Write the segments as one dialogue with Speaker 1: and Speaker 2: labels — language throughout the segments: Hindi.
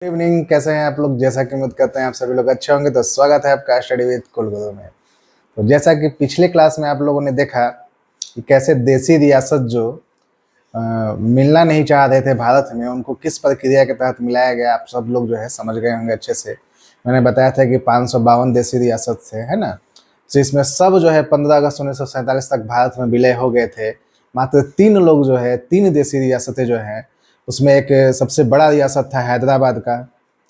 Speaker 1: Good evening. कैसे हैं आप लोग? जैसा कि उम्मीद करते हैं आप सभी लोग अच्छे होंगे। तो स्वागत है आपका स्टडी विद कुलगुरु में। तो जैसा कि पिछले क्लास में आप लोगों ने देखा कि कैसे देसी रियासत जो मिलना नहीं चाह रहे थे भारत में, उनको किस प्रक्रिया के तहत मिलाया गया, आप सब लोग जो है समझ गए होंगे अच्छे से। मैंने बताया था कि 552 देसी रियासत थे, है ना। तो इसमें सब जो है 15 अगस्त 1947 तक भारत में विलय हो गए थे। मात्र 3 लोग जो है, 3 देसी रियासतें जो हैं, उसमें एक सबसे बड़ा रियासत था हैदराबाद का,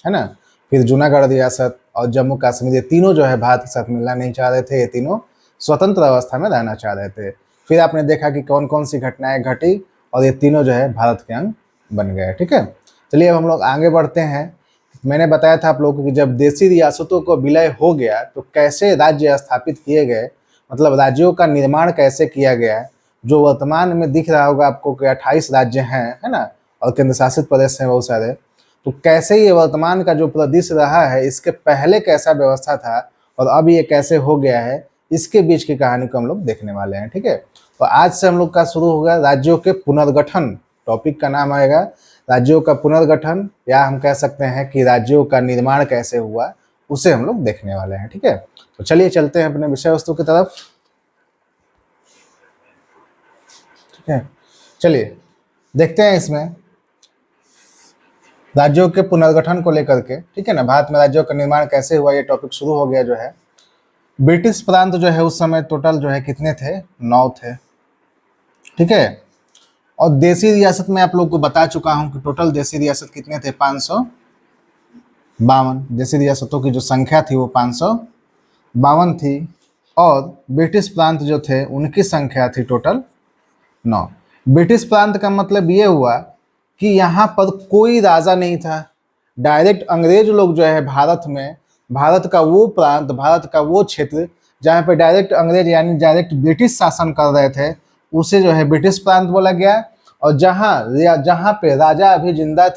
Speaker 1: है ना। फिर जूनागढ़ रियासत और जम्मू कश्मीर, ये तीनों जो है भारत के साथ मिलना नहीं चाह रहे थे। ये तीनों स्वतंत्र अवस्था में रहना चाह रहे थे। फिर आपने देखा कि कौन कौन सी घटनाएं घटी और ये तीनों जो है भारत के अंग बन गए। ठीक है, चलिए अब हम लोग आगे बढ़ते हैं। मैंने बताया था आप लोगों को कि जब देसी रियासतों को विलय हो गया तो कैसे राज्य स्थापित किए गए, मतलब राज्यों का निर्माण कैसे किया गया। जो वर्तमान में दिख रहा होगा आपको कि 28 राज्य हैं, है ना, और केंद्र शासित प्रदेश हैं बहुत सारे। तो कैसे ये वर्तमान का जो प्रदेश रहा है, इसके पहले कैसा व्यवस्था था और अब ये कैसे हो गया है, इसके बीच की कहानी को हम लोग देखने वाले हैं। ठीक है, तो आज से हम लोग का शुरू होगा राज्यों के पुनर्गठन। टॉपिक का नाम आएगा राज्यों का पुनर्गठन, या हम कह सकते हैं कि राज्यों का निर्माण कैसे हुआ, उसे हम लोग देखने वाले हैं। ठीक है, तो चलिए चलते हैं अपने विषय वस्तु की तरफ। ठीक है, चलिए देखते हैं इसमें राज्यों के पुनर्गठन को लेकर के। ठीक है ना, भारत में राज्यों का निर्माण कैसे हुआ, ये टॉपिक शुरू हो गया जो है। ब्रिटिश प्रांत जो है उस समय टोटल जो है कितने थे? 9 थे। ठीक है, और देसी रियासत में आप लोग को बता चुका हूं कि टोटल देसी रियासत कितने थे? 552। देसी रियासतों की जो संख्या थी वो 552 थी, और ब्रिटिश प्रांत जो थे उनकी संख्या थी टोटल 9। ब्रिटिश प्रांत का मतलब ये हुआ कि यहाँ पर कोई राजा नहीं था। डायरेक्ट अंग्रेज लोग जो है भारत में, भारत का वो प्रांत, भारत का वो क्षेत्र जहाँ पे डायरेक्ट अंग्रेज यानी डायरेक्ट ब्रिटिश शासन कर रहे थे, उसे जो है ब्रिटिश प्रांत बोला गया। और जहाँ पे राजा अभी जिंदा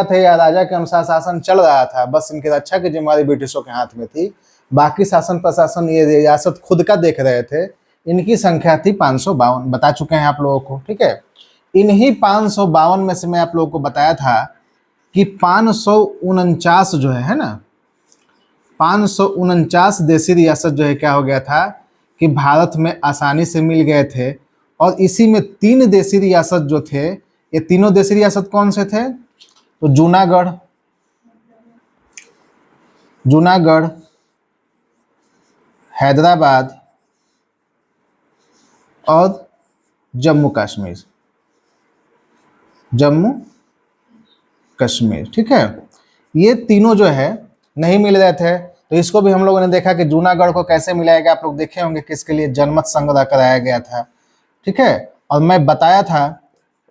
Speaker 1: थे या राजा के अनुसार शासन चल रहा था, बस इनकी रक्षा की जिम्मेदारी ब्रिटिशों के हाथ में थी, बाकी शासन प्रशासन ये रियासत खुद का देख रहे थे। इनकी संख्या थी 552, बता चुके हैं आप लोगों को। ठीक है, इन्हीं 552 में से मैं आप लोगों को बताया था कि 549 जो है ना, 549 देसी रियासत जो है क्या हो गया था कि भारत में आसानी से मिल गए थे। और इसी में 3 देसी रियासत जो थे, ये तीनों देसी रियासत कौन से थे? तो जूनागढ़, हैदराबाद और जम्मू कश्मीर। ठीक है, ये तीनों जो है नहीं मिल रहे थे, तो इसको भी हम लोगों ने देखा कि जूनागढ़ को कैसे मिलाया गया। आप लोग देखे होंगे किसके लिए जनमत संग्रह कराया गया था। ठीक है, और मैं बताया था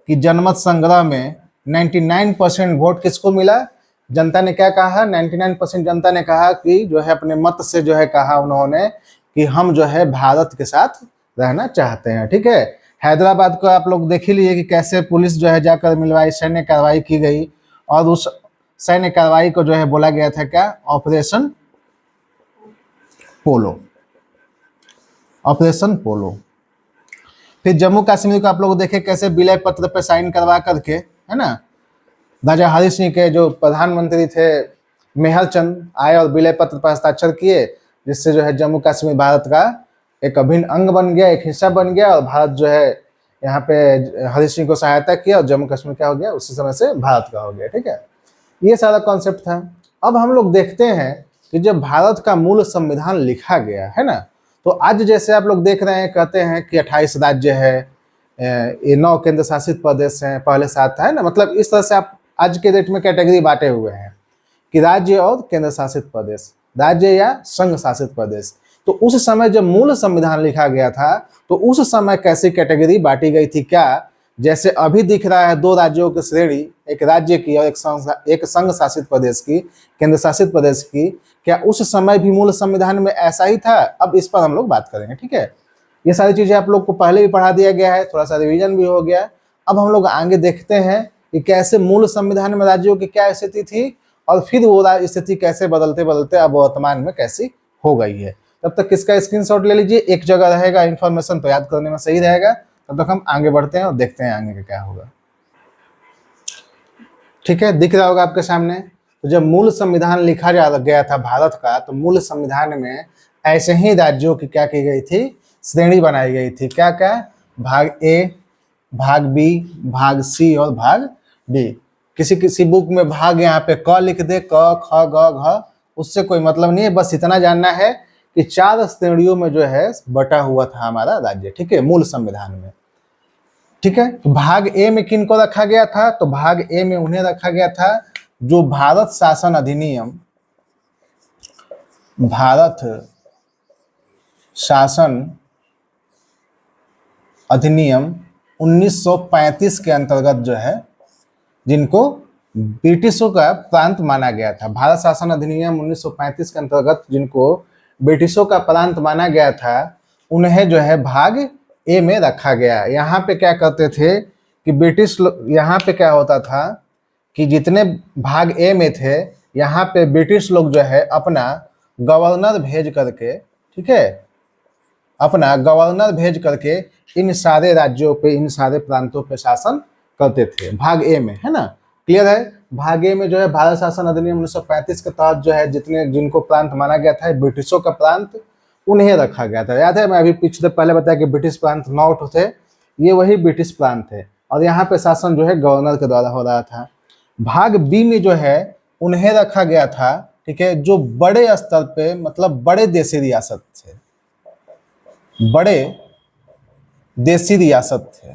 Speaker 1: कि जनमत संग्रह में 99% वोट किसको मिला? जनता ने क्या कहा? 99% जनता ने कहा कि जो है अपने मत से जो है कहा उन्होंने कि हम जो है भारत के साथ रहना चाहते हैं। ठीक है, हैदराबाद को आप लोग देख ही लिए कि कैसे पुलिस जो है जाकर मिलवाई, सैन्य कार्रवाई की गई, और उस सैन्य कार्रवाई को जो है बोला गया था क्या? ऑपरेशन पोलो। फिर जम्मू कश्मीर को आप लोग देखे कैसे विलय पत्र पे साइन करवा करके, है ना, राजा हरि सिंह के जो प्रधानमंत्री थे मेहर चंद आए और विलय पत्र पर हस्ताक्षर किए, जिससे जो है जम्मू कश्मीर भारत का एक अभिन्न अंग बन गया, एक हिस्सा बन गया, और भारत जो है यहाँ पे हरि सिंह को सहायता किया और जम्मू कश्मीर क्या हो गया? उसी समय से भारत का हो गया। ठीक है, ये सारा कॉन्सेप्ट था। अब हम लोग देखते हैं कि जब भारत का मूल संविधान लिखा गया, है ना, तो आज जैसे आप लोग देख रहे हैं, कहते हैं कि 28 राज्य है, ये 9 केंद्र शासित प्रदेश हैं, पहले 7 था, है ना। मतलब इस तरह से आप आज के डेट में कैटेगरी बांटे हुए हैं कि राज्य और केंद्र शासित प्रदेश, राज्य या संघ शासित प्रदेश। तो उस समय जब मूल संविधान लिखा गया था, तो उस समय कैसी कैटेगरी बांटी गई थी? क्या जैसे अभी दिख रहा है 2 राज्यों की श्रेणी, एक राज्य की और एक संघ शासित प्रदेश की, केंद्र शासित प्रदेश की, क्या उस समय भी मूल संविधान में ऐसा ही था? अब इस पर हम लोग बात करेंगे। ठीक है, ये सारी चीजें आप लोग को पहले भी पढ़ा दिया गया है, थोड़ा सा रिवीजन भी हो गया। अब हम लोग आगे देखते हैं कि कैसे मूल संविधान में राज्यों की क्या स्थिति थी, और फिर वो स्थिति कैसे बदलते बदलते अब वर्तमान में कैसी हो गई है। तब तक किसका स्क्रीनशॉट ले लीजिए, एक जगह रहेगा इन्फॉर्मेशन, तो याद करने में सही रहेगा। तब तक हम आगे बढ़ते हैं और देखते हैं आगे का क्या होगा। ठीक है, दिख रहा होगा आपके सामने। तो जब मूल संविधान लिखा जा गया था भारत का, तो मूल संविधान में ऐसे ही राज्यों की क्या की गई थी, श्रेणी बनाई गई थी। क्या क्या, भाग ए, भाग बी, भाग सी और भाग डी। किसी किसी बुक में भाग यहाँ पे क लिख दे, क ख ग घ, उससे कोई मतलब नहीं है। बस इतना जानना है कि 4 श्रेणियों में जो है बटा हुआ था हमारा राज्य, ठीक है, मूल संविधान में। ठीक है, तो भाग ए में किन को रखा गया था, तो भाग ए में उन्हें रखा गया था जो भारत शासन अधिनियम, भारत शासन अधिनियम 1935 के अंतर्गत जो है, जिनको ब्रिटिशों का प्रांत माना गया था। भारत शासन अधिनियम 1935 के अंतर्गत जिनको ब्रिटिशों का प्रांत माना गया था, उन्हें जो है भाग ए में रखा गया। यहाँ पे क्या करते थे कि ब्रिटिश लोग, यहाँ पे क्या होता था कि जितने भाग ए में थे, यहाँ पे ब्रिटिश लोग जो है अपना गवर्नर भेज करके, ठीक है, अपना गवर्नर भेज करके इन सारे राज्यों पे, इन सारे प्रांतों पे शासन करते थे, भाग ए में, है ना, क्लियर है। भाग ए में जो है भारत शासन अधिनियम 1935 के तहत जो है जितने जिनको प्रांत माना गया था, ब्रिटिशों का प्रांत, उन्हें रखा गया था। याद है, मैं अभी पिछले पहले बताया कि ब्रिटिश प्रांत 9 थे, ये वही ब्रिटिश प्रांत थे, और यहाँ पे शासन जो है गवर्नर के द्वारा हो रहा था। भाग बी में जो है उन्हें रखा गया था, ठीक है, जो बड़े स्तर पे, मतलब बड़े देशी रियासत थे, बड़े देशी रियासत थे।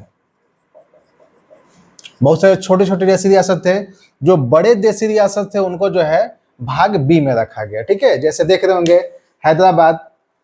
Speaker 1: बहुत सारे छोटे छोटे देशी रियासत थे, जो बड़े देशी रियासत थे उनको जो है भाग बी में रखा गया। ठीक है, जैसे देख रहे होंगे हैदराबाद,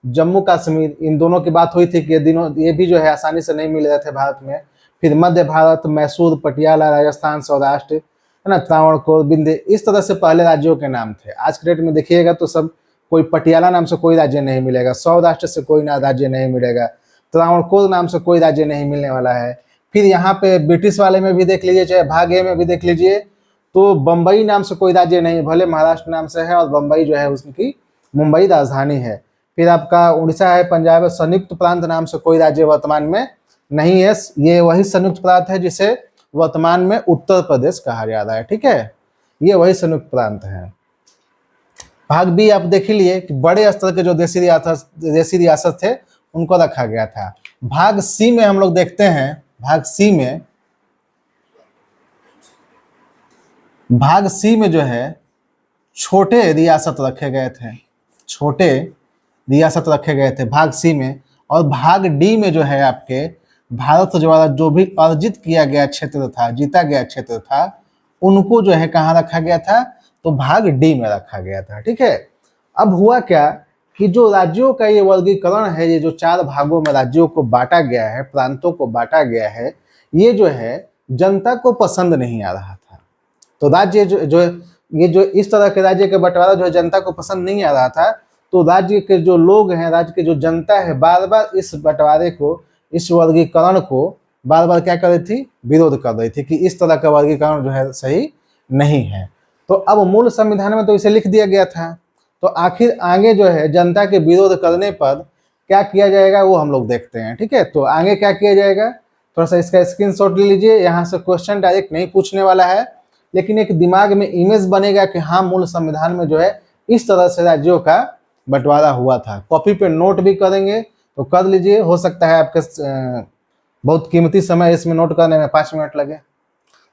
Speaker 1: जम्मू कश्मीर, इन दोनों की बात हुई थी कि ये भी जो है आसानी से नहीं मिल रहे थे भारत में। फिर मध्य भारत, मैसूर, पटियाला, राजस्थान, सौराष्ट्र, है ना, त्रावणकोर, विंध्य, इस तरह से पहले राज्यों के नाम थे। आज के डेट में देखिएगा तो सब कोई पटियाला नाम से कोई राज्य नहीं मिलेगा, सौराष्ट्र से कोई राज्य नहीं मिलेगा, त्रावणकोर नाम से कोई राज्य नहीं मिलने वाला है। फिर यहाँ पे ब्रिटिश वाले में भी देख लीजिए, चाहे भाग ए में भी देख लीजिए, तो बम्बई नाम से कोई राज्य नहीं, भले महाराष्ट्र नाम से है और बम्बई जो है उसकी मुंबई राजधानी है। फिर आपका उड़ीसा है, पंजाब है, संयुक्त प्रांत नाम से कोई राज्य वर्तमान में नहीं है। ये वही संयुक्त प्रांत है जिसे वर्तमान में उत्तर प्रदेश कहा जा रहा है। ठीक है, ये वही संयुक्त प्रांत है। भाग बी आप देख लिए कि बड़े स्तर के जो देशी रियासत थे उनको रखा गया था। भाग सी में हम लोग देखते हैं, भाग सी में जो है छोटे रियासत रखे गए थे, छोटे रियासत रखे गए थे भाग सी में। और भाग डी में जो है आपके भारत द्वारा जो भी अर्जित किया गया क्षेत्र था, जीता गया क्षेत्र था, उनको जो है कहाँ रखा गया था, तो भाग डी में रखा गया था। ठीक है, अब हुआ क्या कि जो राज्यों का ये वर्गीकरण है, ये जो 4 भागों में राज्यों को बांटा गया है, प्रांतों को बांटा गया है, ये जो है जनता को पसंद नहीं आ रहा था। तो राज्य ये जो इस तरह के राज्य के बंटवारा जो है जनता को पसंद नहीं आ रहा था, तो राज्य के जो लोग हैं, राज्य की जो जनता है, बार बार इस बंटवारे को, इस वर्गीकरण को बार बार क्या कर रही थी, विरोध कर रही थी कि इस तरह का वर्गीकरण जो है सही नहीं है। तो अब मूल संविधान में तो इसे लिख दिया गया था, तो आखिर आगे जो है जनता के विरोध करने पर क्या किया जाएगा वो हम लोग देखते हैं। ठीक है, तो आगे क्या किया जाएगा, थोड़ा सा इसका स्क्रीनशॉट ले लीजिए। यहाँ से क्वेश्चन डायरेक्ट नहीं पूछने वाला है, लेकिन एक दिमाग में इमेज बनेगा कि हाँ, मूल संविधान में जो है इस तरह से राज्यों का बंटवारा हुआ था। कॉपी पे नोट भी करेंगे तो कर लीजिए, हो सकता है आपके बहुत कीमती समय इसमें नोट करने में 5 मिनट लगे,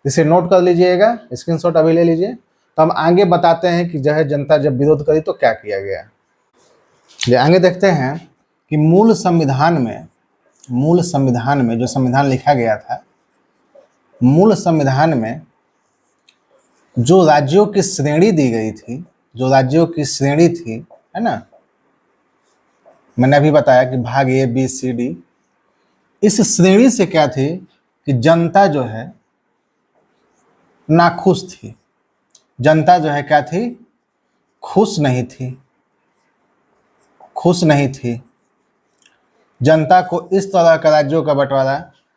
Speaker 1: इसे नोट कर लीजिएगा, स्क्रीनशॉट अभी ले लीजिए। तो हम आगे बताते हैं कि जो है जनता जब विरोध करी तो क्या किया गया। ये आगे देखते हैं कि मूल संविधान में जो संविधान लिखा गया था, मूल संविधान में जो राज्यों की श्रेणी दी गई थी, जो राज्यों की श्रेणी थी, है ना, मैंने अभी बताया कि भाग ए, बी, सी, डी, इस श्रेणी से क्या थी कि जनता जो है नाखुश थी। जनता जो है क्या थी, खुश नहीं थी। जनता को इस तरह का राज्यों का बंटवारा,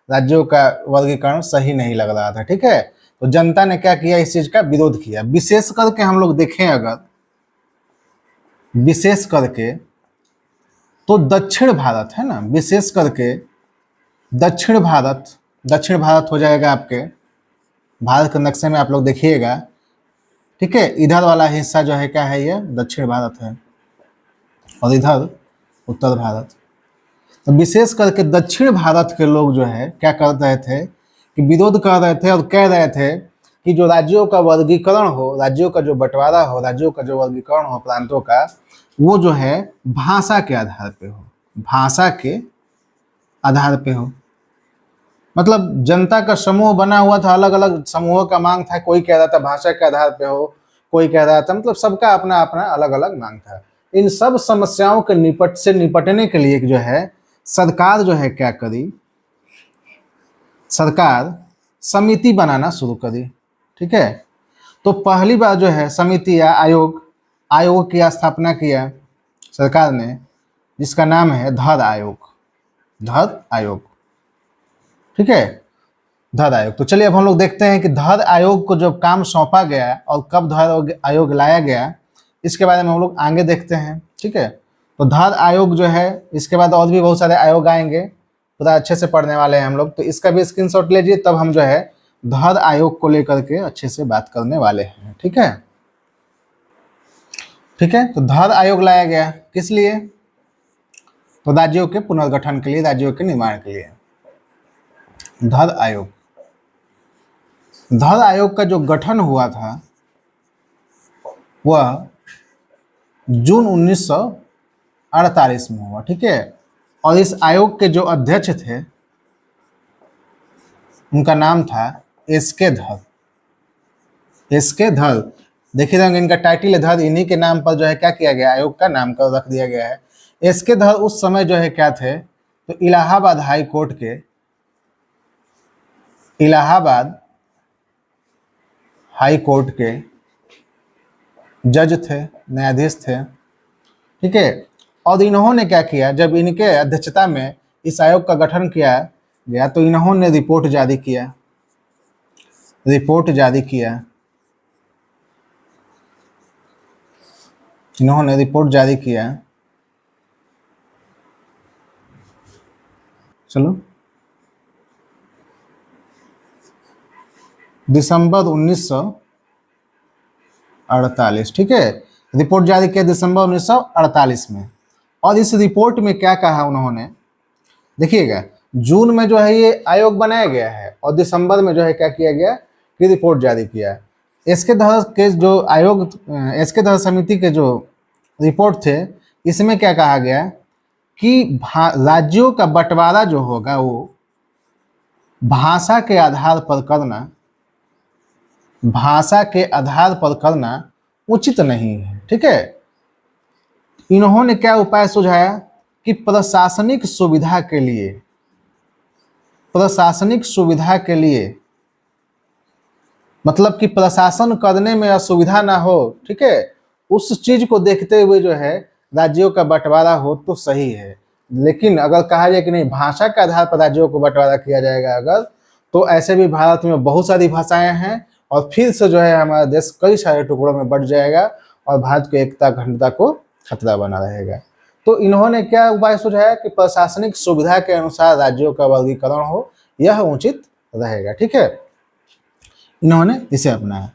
Speaker 1: राज्यों का वर्गीकरण सही नहीं लग रहा था। ठीक है, तो जनता ने क्या किया, इस चीज का विरोध किया। विशेष करके हम लोग देखें अगर, विशेष करके तो दक्षिण भारत है ना, विशेष करके दक्षिण भारत हो जाएगा आपके, भारत के नक्शे में आप लोग देखिएगा, ठीक है, इधर वाला हिस्सा जो है क्या है, ये दक्षिण भारत है और इधर उत्तर भारत। तो विशेष करके दक्षिण भारत के लोग जो है क्या कर रहे थे कि विरोध कर रहे थे और कह रहे थे कि जो राज्यों का वर्गीकरण हो, राज्यों का जो बंटवारा हो, राज्यों का जो वर्गीकरण हो प्रांतों का, वो जो है भाषा के आधार पे हो, भाषा के आधार पे हो। मतलब जनता का समूह बना हुआ था, अलग अलग समूहों का मांग था, कोई कह रहा था भाषा के आधार पे हो, कोई कह रहा था, मतलब सबका अपना अपना अलग अलग मांग था। इन सब समस्याओं के निपटने के लिए जो है सरकार जो है क्या करी, सरकार समिति बनाना शुरू करी, ठीक है। तो पहली बार जो है समिति या आयोग की स्थापना किया सरकार ने, जिसका नाम है धर आयोग, ठीक है, धर आयोग। तो चलिए अब हम लोग देखते हैं कि धर आयोग को जब काम सौंपा गया और कब धर आयोग लाया गया, इसके बारे में हम लोग आगे देखते हैं, ठीक है। तो धर आयोग जो है, इसके बाद और भी बहुत सारे आयोग आएंगे, पूरा अच्छे से पढ़ने वाले हैं हम लोग, तो इसका भी स्क्रीनशॉट लीजिए, तब हम जो है धर आयोग को लेकर के अच्छे से बात करने वाले हैं, ठीक है। ठीक है, तो धर आयोग लाया गया किस लिए? तो राज्यों के पुनर्गठन के लिए, राज्यों के निर्माण के लिए। धर आयोग का जो गठन हुआ था वह जून 1948 में हुआ, ठीक है। और इस आयोग के जो अध्यक्ष थे उनका नाम था एस.के. धर। देखिए होंगे इनका टाइटल है धर, इन्हीं के नाम पर जो है क्या किया गया, आयोग का नामकरण रख दिया गया है। एस.के. धर उस समय जो है क्या थे, तो इलाहाबाद हाई कोर्ट के जज थे, न्यायाधीश थे, ठीक है। और इन्होंने क्या किया, जब इनके अध्यक्षता में इस आयोग का गठन किया गया तो इन्होंने रिपोर्ट जारी किया, चलो दिसंबर 1948, ठीक है, रिपोर्ट जारी किया दिसंबर 1948 में। और इस रिपोर्ट में क्या कहा उन्होंने, देखिएगा, जून में जो है ये आयोग बनाया गया है और दिसंबर में जो है क्या किया गया कि रिपोर्ट जारी किया। एस.के. धर के जो आयोग, एस.के. धर समिति के जो रिपोर्ट थे, इसमें क्या कहा गया कि राज्यों का बंटवारा जो होगा वो भाषा के आधार पर करना उचित नहीं है, ठीक है। इन्होंने क्या उपाय सुझाया कि प्रशासनिक सुविधा के लिए मतलब कि प्रशासन करने में असुविधा ना हो, ठीक है, उस चीज को देखते हुए जो है राज्यों का बंटवारा हो तो सही है। लेकिन अगर कहा जाए कि नहीं, भाषा के आधार पर राज्यों को बंटवारा किया जाएगा अगर, तो ऐसे भी भारत में बहुत सारी भाषाएं हैं और फिर से जो है हमारा देश कई सारे टुकड़ों में बंट जाएगा और भारत की एकता अखंडता को खतरा बना रहेगा। तो इन्होंने क्या उपाय सुझाया कि प्रशासनिक सुविधा के अनुसार राज्यों का वर्गीकरण हो, यह उचित रहेगा, ठीक है। इन्होंने इसे अपनाया,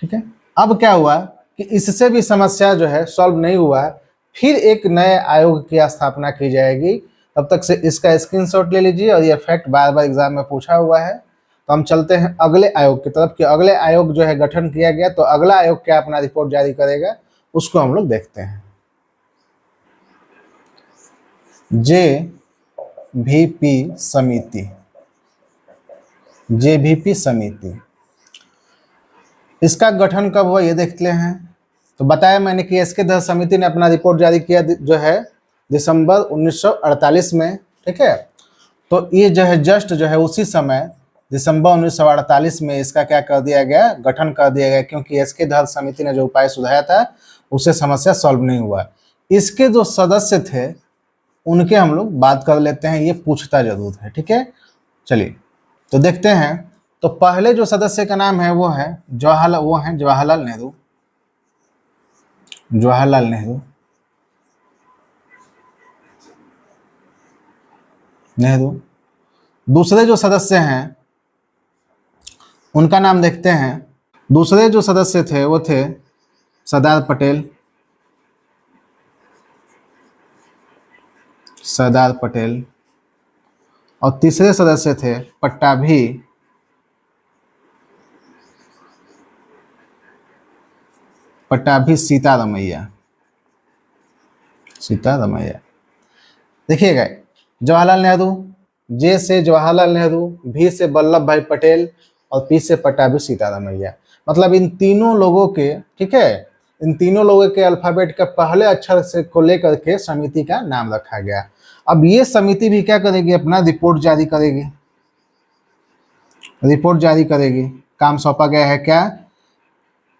Speaker 1: ठीक है। अब क्या हुआ कि इससे भी समस्या जो है सॉल्व नहीं हुआ, फिर एक नए आयोग की स्थापना की जाएगी। तब तक से इसका स्क्रीनशॉट ले लीजिए, और ये फैक्ट बार बार एग्जाम में पूछा हुआ है। तो हम चलते हैं अगले आयोग की तरफ कि अगले आयोग जो है गठन किया गया, तो अगला आयोग क्या अपना रिपोर्ट जारी करेगा उसको हम लोग देखते हैं। जेवीपी समिति, इसका गठन कब हुआ ये देखते हैं। तो बताया मैंने कि एस.के. धर समिति ने अपना रिपोर्ट जारी किया जो है दिसंबर 1948 में, ठीक है। तो ये जो है जस्ट जो है उसी समय दिसंबर 1948 में इसका क्या कर दिया गया, गठन कर दिया गया, क्योंकि एस.के. धर समिति ने जो उपाय सुझाया था उससे समस्या सॉल्व नहीं हुआ। इसके जो सदस्य थे उनके हम लोग बात कर लेते हैं, ये पूछता जरूर है, ठीक है। चलिए तो देखते हैं। तो पहले जो सदस्य का नाम है वो है जवाहरलाल नेहरू। दूसरे जो सदस्य हैं उनका नाम देखते हैं। दूसरे जो सदस्य थे वो थे सरदार पटेल, सरदार पटेल, और तीसरे सदस्य थे पट्टाभी, पट्टाभी सीतारमैया, सीतारमैया। देखिएगा, जवाहरलाल नेहरू, जे से जवाहरलाल नेहरू, भी से वल्लभ भाई पटेल और पी से पट्टाभी सीतारमैया। मतलब इन तीनों लोगों के, ठीक है, इन तीनों लोगों के अल्फाबेट का पहले अक्षर से को लेकर के समिति का नाम रखा गया। अब ये समिति भी क्या करेगी, अपना रिपोर्ट जारी करेगी, रिपोर्ट जारी करेगी। काम सौंपा गया है क्या,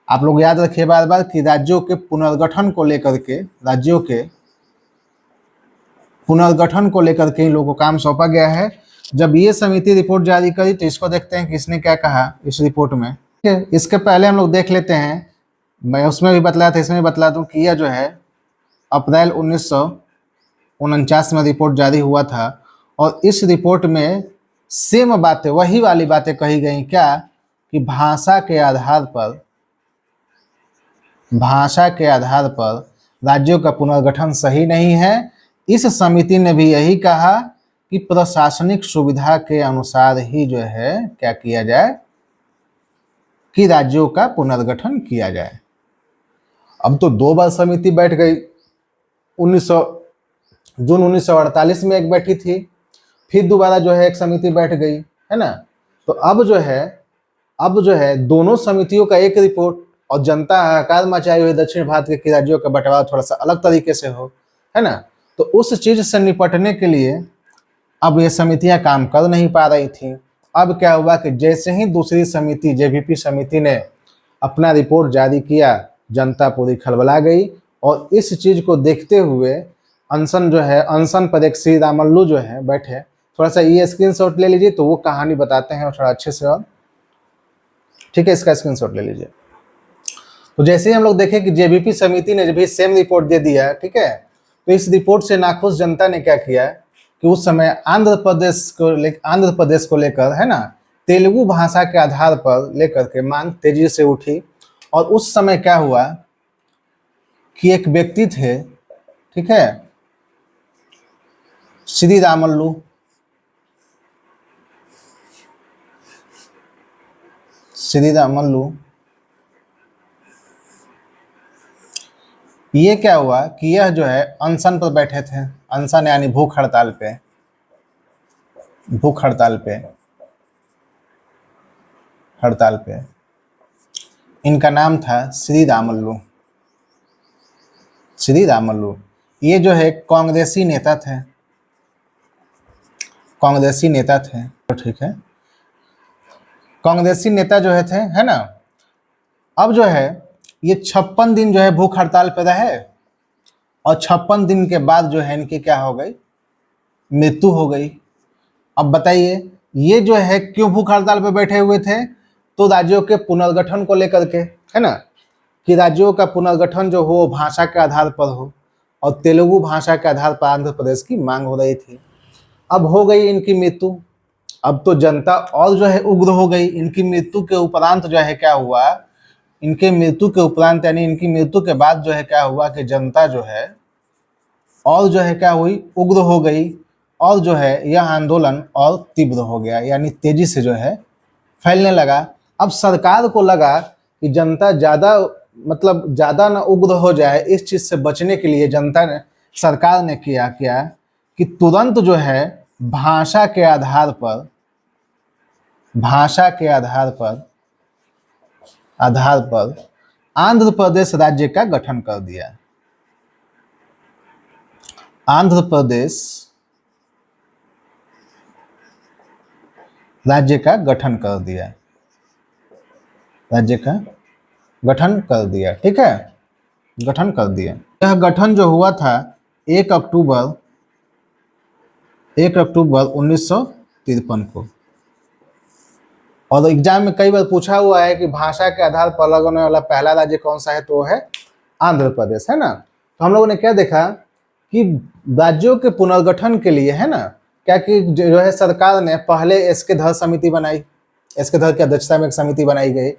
Speaker 1: आप लोग याद रखिए बार बार कि राज्यों के पुनर्गठन को लेकर के, राज्यों के पुनर्गठन को लेकर के इन लोगों को काम सौंपा गया है। जब ये समिति रिपोर्ट जारी करी तो इसको देखते हैं कि इसने क्या कहा इस रिपोर्ट में। इसके पहले हम लोग देख लेते हैं, मैं उसमें भी बतलाया था, इसमें भी बतला दूं कि यह जो है अप्रैल 1949 में रिपोर्ट जारी हुआ था। और इस रिपोर्ट में सेम बातें, वही वाली बातें कही गई क्या, कि भाषा के आधार पर, भाषा के आधार पर राज्यों का पुनर्गठन सही नहीं है। इस समिति ने भी यही कहा कि प्रशासनिक सुविधा के अनुसार ही जो है क्या किया जाए, कि राज्यों का पुनर्गठन किया जाए। अब तो 2 बार समिति बैठ गई, जून 1948 में एक बैठी थी, फिर दोबारा जो है एक समिति बैठ गई, है ना। तो अब जो है दोनों समितियों का एक रिपोर्ट, और जनता हाहाकार मचाई हुई दक्षिण भारत के राज्यों का बंटवारा थोड़ा सा अलग तरीके से हो, है ना। तो उस चीज से निपटने के लिए अब ये समितियां काम कर नहीं पा रही थी। अब क्या हुआ कि जैसे ही दूसरी समिति, जेबीपी समिति ने अपना रिपोर्ट जारी किया, जनता पूरी खलबला गई। और इस चीज को देखते हुए अनशन पर एक श्री रामल्लू जो है बैठे, थोड़ा सा ये स्क्रीनशॉट ले लीजिए तो वो कहानी बताते हैं और थोड़ा अच्छे से, और ठीक है, इसका स्क्रीनशॉट ले लीजिए। तो जैसे ही हम लोग देखें कि जेबीपी समिति ने भी सेम रिपोर्ट दे दिया, ठीक है, तो इस रिपोर्ट से नाखुश जनता ने क्या किया कि उस समय आंध्र प्रदेश को लेकर, है ना, तेलुगु भाषा के आधार पर लेकर के मांग तेजी से उठी। और उस समय क्या हुआ कि एक व्यक्ति थे, ठीक है, श्री रामल्लू, श्री रामल्लू, ये क्या हुआ कि यह जो है अनशन पर बैठे थे, अनशन यानी भूख हड़ताल पे, भूख हड़ताल पे, हड़ताल पे। इनका नाम था श्री रामल्लू, श्री रामल्लू। ये जो है कांग्रेसी नेता थे, कांग्रेसी नेता थे, ठीक है, कांग्रेसी नेता जो है थे, है ना। अब जो है ये 56 दिन जो है भूख हड़ताल पे रहे, और 56 दिन के बाद जो है इनकी क्या हो गई, मृत्यु हो गई। अब बताइए ये जो है क्यों भूख हड़ताल पे बैठे हुए थे, तो राज्यों के पुनर्गठन को लेकर के, है ना, कि राज्यों का पुनर्गठन जो हो भाषा के आधार पर हो, और तेलुगु भाषा के आधार पर आंध्र प्रदेश की मांग हो रही थी। अब हो गई इनकी मृत्यु। अब तो जनता और जो है उग्र हो गई। इनकी मृत्यु के उपरांत जो है क्या हुआ, इनके मृत्यु के उपरांत यानी इनकी मृत्यु के बाद जो है क्या हुआ कि जनता जो है और जो है क्या हुई, उग्र हो गई। और जो है यह आंदोलन और तीव्र हो गया, यानी तेजी से जो है फैलने लगा। अब सरकार को लगा कि जनता ज़्यादा ना उग्र हो जाए, इस चीज़ से बचने के लिए सरकार ने किया कि तुरंत जो है भाषा के आधार पर, आंध्र प्रदेश राज्य का गठन कर दिया। आंध्र प्रदेश राज्य का गठन कर दिया, राज्य का गठन कर दिया, ठीक है, गठन कर दिया। यह गठन जो हुआ था 1 अक्टूबर 1953 को। और एग्जाम में कई बार पूछा हुआ है कि भाषा के आधार पर अलग होने वाला पहला राज्य कौन सा है, तो वो है आंध्र प्रदेश, है ना। तो हम लोगों ने क्या देखा कि राज्यों के पुनर्गठन के लिए, है ना, क्या कि जो है सरकार ने पहले एसके धर समिति बनाई, एस के धर की अध्यक्षता में एक समिति बनाई गई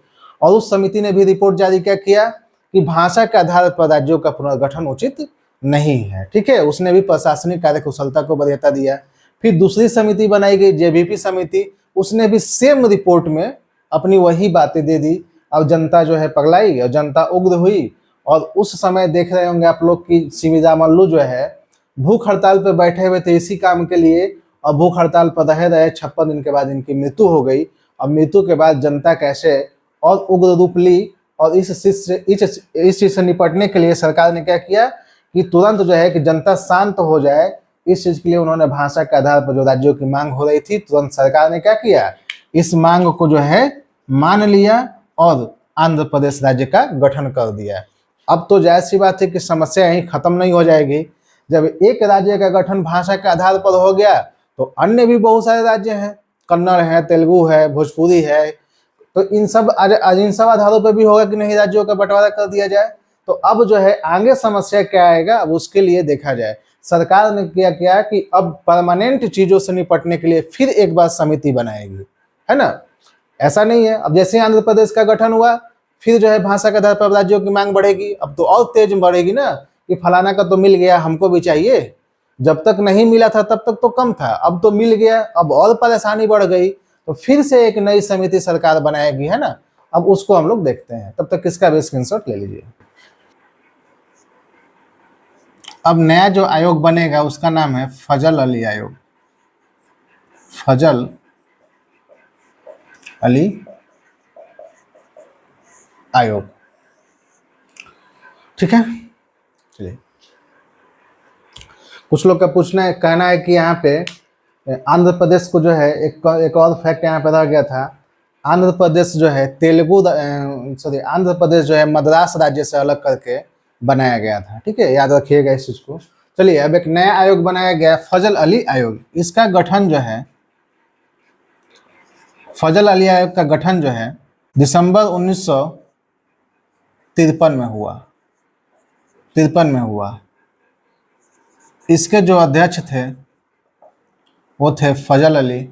Speaker 1: और उस समिति ने भी रिपोर्ट जारी क्या किया कि भाषा के आधार पर राज्यों का पुनर्गठन उचित नहीं है। ठीक है, उसने भी प्रशासनिक कार्यकुशलता को वरीयता दिया। फिर दूसरी समिति बनाई गई जेबीपी समिति, उसने भी सेम रिपोर्ट में अपनी वही बातें दे दी। अब जनता जो है पगलाई और जनता उग्र हुई और उस समय देख रहे होंगे आप लोग कि सीवी रामल्लू जो है भूख हड़ताल पर बैठे हुए थे इसी काम के लिए और भूख हड़ताल पर रहे 56 दिन के बाद इनकी मृत्यु हो गई। और मृत्यु के बाद जनता कैसे और उग्र रूप ली और इस चीज से निपटने के लिए सरकार ने क्या किया कि तुरंत जो है कि जनता शांत हो जाए, इस चीज के लिए उन्होंने भाषा के आधार पर जो राज्यों की मांग हो रही थी तुरंत सरकार ने क्या किया, इस मांग को जो है मान लिया और आंध्र प्रदेश राज्य का गठन कर दिया। अब तो जाहिर सी बात है कि समस्या यहीं खत्म नहीं हो जाएगी। जब एक राज्य का गठन भाषा के आधार पर हो गया तो अन्य भी बहुत सारे राज्य हैं, कन्नड़ है, तेलुगु है, भोजपुरी है, तो इन सब आधारों पर भी होगा कि नहीं राज्यों का बंटवारा कर दिया जाए। तो अब जो है आगे समस्या क्या आएगा अब उसके लिए देखा जाए। सरकार ने क्या किया कि अब परमानेंट चीजों से निपटने के लिए फिर एक बार समिति बनाएगी, है ना। ऐसा नहीं है, अब जैसे आंध्र प्रदेश का गठन हुआ फिर जो है भाषा के आधार पर राज्यों की मांग बढ़ेगी। अब तो और तेज बढ़ेगी ना कि फलाना का तो मिल गया हमको भी चाहिए, जब तक नहीं मिला था तब तक तो कम था, अब तो मिल गया, अब और परेशानी बढ़ गई। तो फिर से एक नई समिति सरकार बनाएगी, है ना। अब उसको हम लोग देखते हैं, तब तक किसका भी स्क्रीनशॉट ले लीजिए। अब नया जो आयोग बनेगा उसका नाम है फजल अली आयोग, फजल अली आयोग। ठीक है, चलिए कुछ लोग का पूछना है, कहना है कि यहाँ पे आंध्र प्रदेश को जो है एक और फैक्ट यहाँ पे रह गया था। आंध्र प्रदेश जो है आंध्र प्रदेश जो है मद्रास राज्य से अलग करके बनाया गया था। ठीक है, याद रखिएगा इस चीज को। चलिए अब एक नया आयोग बनाया गया फजल अली आयोग। इसका गठन जो है फजल अली आयोग का गठन जो है दिसंबर 1953 में हुआ, 53 में हुआ। इसके जो अध्यक्ष थे वो थे फजल अली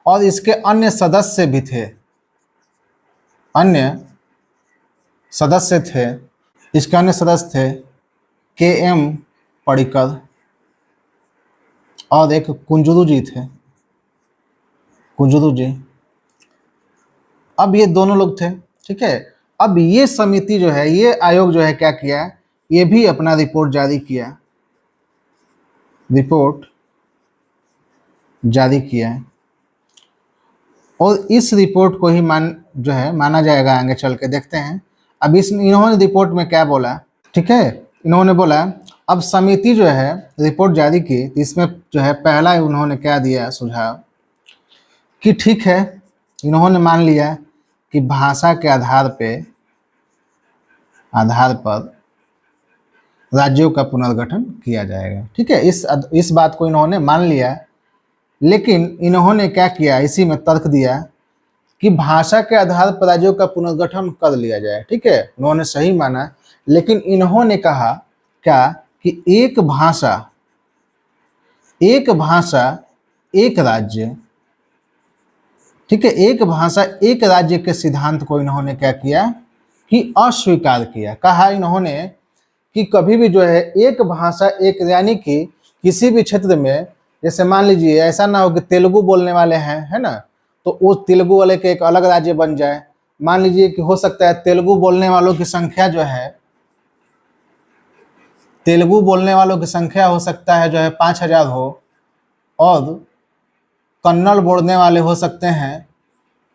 Speaker 1: और इसके अन्य सदस्य भी थे, इसके अन्य सदस्य थे के.एम. पडिक्कर और एक कुंजरू जी थे, कुंजरू जी। अब ये दोनों लोग थे। ठीक है, अब ये समिति जो है, ये आयोग जो है क्या किया, ये भी अपना रिपोर्ट जारी किया और इस रिपोर्ट को ही माना जाएगा आगे चल के। देखते हैं अब इन्होंने रिपोर्ट में क्या बोला। ठीक है, इन्होंने बोला अब समिति जो है रिपोर्ट जारी की, इसमें जो है पहला उन्होंने क्या दिया सुझाव कि ठीक है, इन्होंने मान लिया कि भाषा के आधार पर राज्यों का पुनर्गठन किया जाएगा। ठीक है, इस बात को इन्होंने मान लिया, लेकिन इन्होंने क्या किया, इसी में तर्क दिया कि भाषा के आधार पर राज्यों का पुनर्गठन कर लिया जाए। ठीक है, उन्होंने सही माना, लेकिन इन्होंने कहा क्या कि एक भाषा एक राज्य, ठीक है, एक भाषा एक राज्य के सिद्धांत को इन्होंने क्या किया कि अस्वीकार किया। कहा इन्होंने कि कभी भी जो है एक भाषा एक, यानी कि किसी भी क्षेत्र में, जैसे मान लीजिए ऐसा ना हो कि तेलुगु बोलने वाले हैं, है ना, तो वो तेलुगु वाले के एक अलग राज्य बन जाए। मान लीजिए कि हो सकता है तेलुगु बोलने वालों की संख्या जो है, तेलुगु बोलने वालों की संख्या हो सकता है जो है 5000 हो और कन्नड़ बोलने वाले हो सकते हैं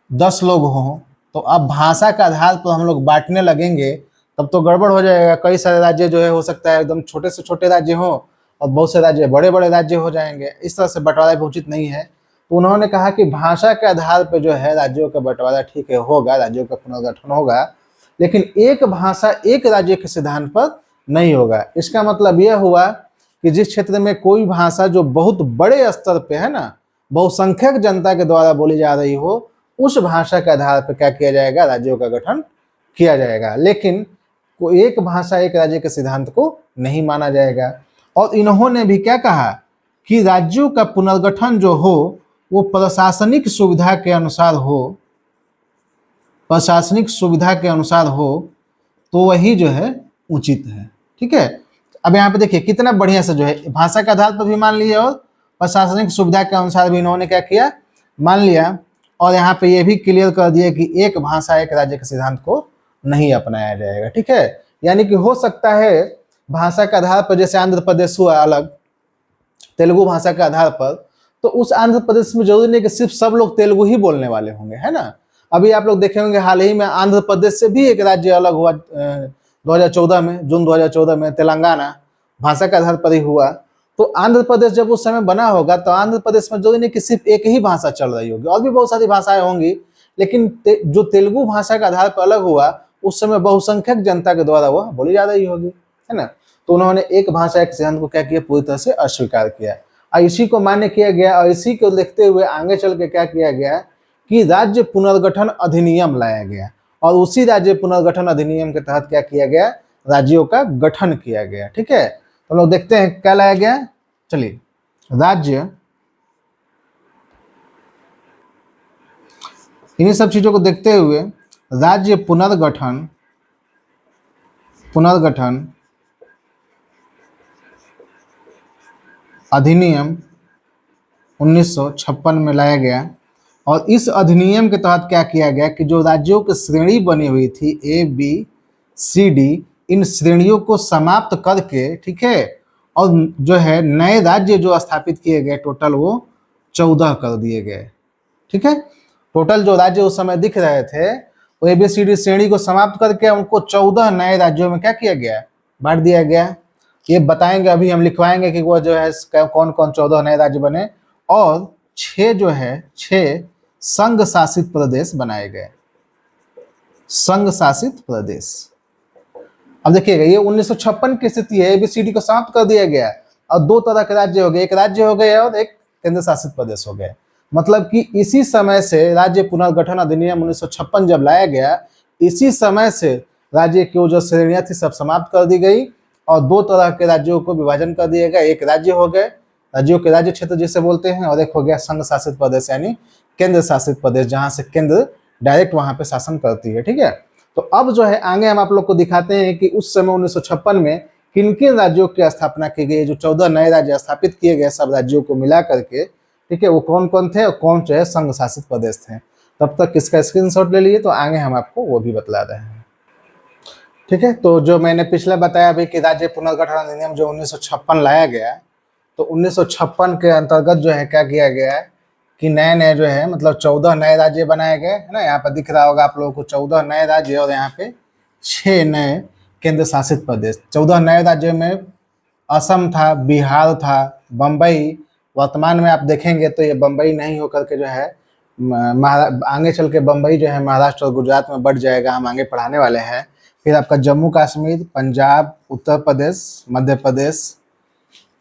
Speaker 1: 10 लोग हों। तो अब भाषा के आधार पर हम लोग बांटने लगेंगे तब तो गड़बड़ हो जाएगा। कई सारे राज्य जो है हो सकता है एकदम छोटे से छोटे राज्य हो और बहुत से राज्य बड़े बड़े राज्य हो जाएंगे। इस तरह से बंटवारा भी उचित नहीं है। तो उन्होंने कहा कि भाषा के आधार पर जो है राज्यों का बंटवारा ठीक है होगा, राज्यों का पुनर्गठन होगा, लेकिन एक भाषा एक राज्य के सिद्धांत पर नहीं होगा। इसका मतलब यह हुआ कि जिस क्षेत्र में कोई भाषा जो बहुत बड़े स्तर पे है ना, बहुसंख्यक जनता के द्वारा बोली जा रही हो, उस भाषा के आधार पर क्या किया जाएगा, राज्यों का गठन किया जाएगा, लेकिन एक भाषा एक राज्य के सिद्धांत को नहीं माना जाएगा। और इन्होंने भी क्या कहा कि राज्यों का पुनर्गठन जो हो वो प्रशासनिक सुविधा के अनुसार हो, प्रशासनिक सुविधा के अनुसार हो, तो वही जो है उचित है। ठीक है, अब यहाँ पे देखिए कितना बढ़िया से जो है भाषा के आधार पर भी मान लिया और प्रशासनिक सुविधा के अनुसार भी इन्होंने क्या किया, मान लिया। और यहाँ पे ये भी क्लियर कर दिया कि एक भाषा एक राज्य के सिद्धांत को नहीं अपनाया जाएगा। ठीक है, यानी कि हो सकता है भाषा के आधार पर, जैसे आंध्र प्रदेश हुआ अलग तेलुगु भाषा के आधार पर, तो उस आंध्र प्रदेश में जरूरी नहीं कि सिर्फ सब लोग तेलुगु ही बोलने वाले होंगे, है ना। अभी आप लोग देखे होंगे हाल ही में आंध्र प्रदेश से भी एक राज्य अलग हुआ 2014 में, जून 2014 में तेलंगाना भाषा के आधार पर ही हुआ। तो आंध्र प्रदेश जब उस समय बना होगा तो आंध्र प्रदेश में जरूरी नहीं कि सिर्फ एक ही भाषा चल रही होगी, और भी बहुत सारी भाषाएं होंगी, लेकिन जो तेलुगु भाषा के आधार पर अलग हुआ उस समय बहुसंख्यक जनता के द्वारा वह बोली जा रही होगी, है ना। तो उन्होंने एक भाषा एक सिद्धांत को क्या किया, पूरी तरह से अस्वीकार किया और इसी को मान्य किया गया। और इसी को देखते हुए आगे चल के क्या किया गया कि राज्य पुनर्गठन अधिनियम लाया गया, और उसी राज्य पुनर्गठन अधिनियम के तहत क्या किया गया, राज्यों का गठन किया गया। ठीक है, तो लोग देखते हैं क्या लाया गया। चलिए, राज्य, इन्हीं सब चीजों को देखते हुए राज्य पुनर्गठन अधिनियम 1956 में लाया गया। और इस अधिनियम के तहत क्या किया गया कि जो राज्यों की श्रेणी बनी हुई थी ABCD, इन श्रेणियों को समाप्त करके, ठीक है, और जो है नए राज्य जो स्थापित किए गए टोटल वो 14 कर दिए गए। ठीक है, टोटल जो राज्य उस समय दिख रहे थे वो ABCD श्रेणी को समाप्त करके उनको 14 नए राज्यों में क्या किया गया, बांट दिया गया। ये बताएंगे, अभी हम लिखवाएंगे कि वो जो है कौन कौन 14 नए राज्य बने, और 6 संघ शासित प्रदेश बनाए गए, संघ शासित प्रदेश। अब देखिएगा ये 1956 की स्थिति है, ABCD को समाप्त कर दिया गया और दो तरह के राज्य हो गए, एक राज्य हो गए और एक केंद्र शासित प्रदेश हो गए। मतलब कि इसी समय से राज्य पुनर्गठन अधिनियम 1956 जब लाया गया, इसी समय से राज्य की जो श्रेणियां थी सब समाप्त कर दी गई और दो तरह के राज्यों को विभाजन कर दिया गया। एक राज्य हो गए, राज्यों के राज्य क्षेत्र जिसे बोलते हैं, और एक हो गया संघ शासित प्रदेश यानी केंद्र शासित प्रदेश, जहां से केंद्र डायरेक्ट वहां पे शासन करती है। ठीक है, तो अब जो है आगे हम आप लोग को दिखाते हैं कि उस समय 1956 में किन किन राज्यों की स्थापना की गई, जो 14 नए राज्य स्थापित किए गए सब राज्यों को मिला करके। ठीक है, वो कौन कौन थे और कौन जो है संघ शासित प्रदेश थे। तब तक इसका स्क्रीनशॉट ले लिए, तो आगे हम आपको वो भी बतला रहे हैं। ठीक है, तो जो मैंने पिछला बताया अभी कि राज्य पुनर्गठन अधिनियम जो 1956 लाया गया, तो 1956 के अंतर्गत जो है क्या किया गया है कि नए नए जो है मतलब 14 नए राज्य बनाए गए, है ना। यहाँ पर दिख रहा होगा आप लोगों को 14 नए राज्य और यहाँ पे 6 नए केंद्र शासित प्रदेश। 14 नए राज्यों में असम था, बिहार था, बम्बई, वर्तमान में आप देखेंगे तो ये बम्बई नहीं होकर के जो है आगे चल के बम्बई जो है महाराष्ट्र और गुजरात में बढ़ जाएगा, हम आगे पढ़ाने वाले हैं। फिर आपका जम्मू कश्मीर, पंजाब, उत्तर प्रदेश, मध्य प्रदेश,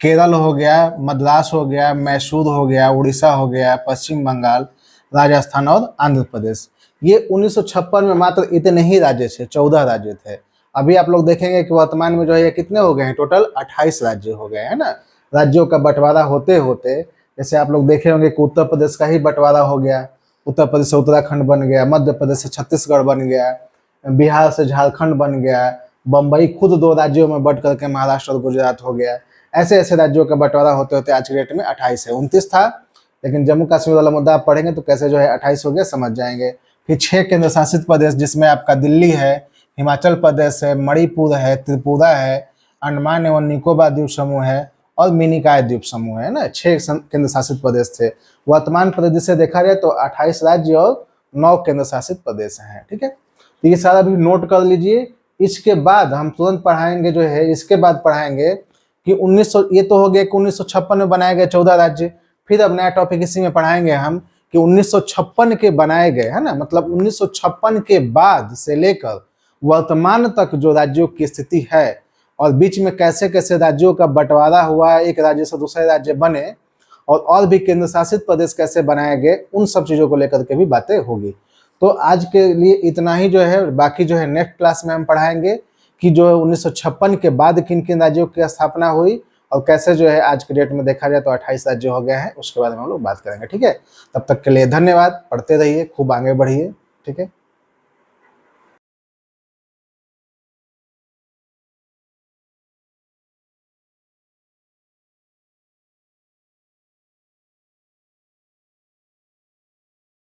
Speaker 1: केरल हो गया, मद्रास हो गया, मैसूर हो गया, उड़ीसा हो गया, पश्चिम बंगाल, राजस्थान और आंध्र प्रदेश। ये 1956 में मात्र इतने ही राज्य थे, 14 राज्य थे। अभी आप लोग देखेंगे कि वर्तमान में जो है कितने हो गए हैं, टोटल 28 राज्य हो गए, है ना। राज्यों का बंटवारा होते होते जैसे आप लोग देखे होंगे कि उत्तर प्रदेश का ही बंटवारा हो गया, उत्तर प्रदेश से उत्तराखंड बन गया, मध्य प्रदेश से छत्तीसगढ़ बन गया, बिहार से झारखंड बन गया, बम्बई खुद 2 राज्यों में बंट करके महाराष्ट्र और गुजरात हो गया। ऐसे ऐसे राज्यों का बंटवारा होते होते आज के डेट में 28 है, 29 था, लेकिन जम्मू कश्मीर वाला मुद्दा आप पढ़ेंगे तो कैसे जो है 28 हो गया, समझ जाएंगे। फिर 6 केंद्र शासित प्रदेश, जिसमें आपका दिल्ली है, हिमाचल प्रदेश है, मणिपुर है, त्रिपुरा है, अंडमान एवं निकोबार द्वीप समूह है और मिनिकॉय द्वीप समूह है ना। 6 केंद्र शासित प्रदेश थे। वर्तमान परिदृश्य से देखा जाए तो 28 राज्य और 9 केंद्र शासित प्रदेश हैं। ठीक है, तो ये सारा भी नोट कर लीजिए। इसके बाद हम तुरंत पढ़ाएंगे जो है, इसके बाद पढ़ाएंगे कि 1900, ये तो हो गया कि 1956 में बनाए गए 14 राज्य। फिर अब नया टॉपिक इसी में पढ़ाएंगे हम कि 1956 के बनाए गए, है ना, मतलब 1956 के बाद से लेकर वर्तमान तक जो राज्यों की स्थिति है और बीच में कैसे कैसे राज्यों का बंटवारा हुआ, एक राज्य से दूसरे राज्य बने और भी केंद्र शासित प्रदेश कैसे बनाए गए, उन सब चीजों को लेकर के भी बातें होगी। तो आज के लिए इतना ही जो है, बाकी जो है नेक्स्ट क्लास में हम पढ़ाएंगे कि जो 1956 के बाद किन किन राज्यों की स्थापना हुई और कैसे जो है आज के डेट में देखा जाए तो 28 राज्य हो गए हैं, उसके बारे में हम लोग बात करेंगे। ठीक है, तब तक के लिए धन्यवाद, पढ़ते रहिए, खूब आगे बढ़िए। ठीक है।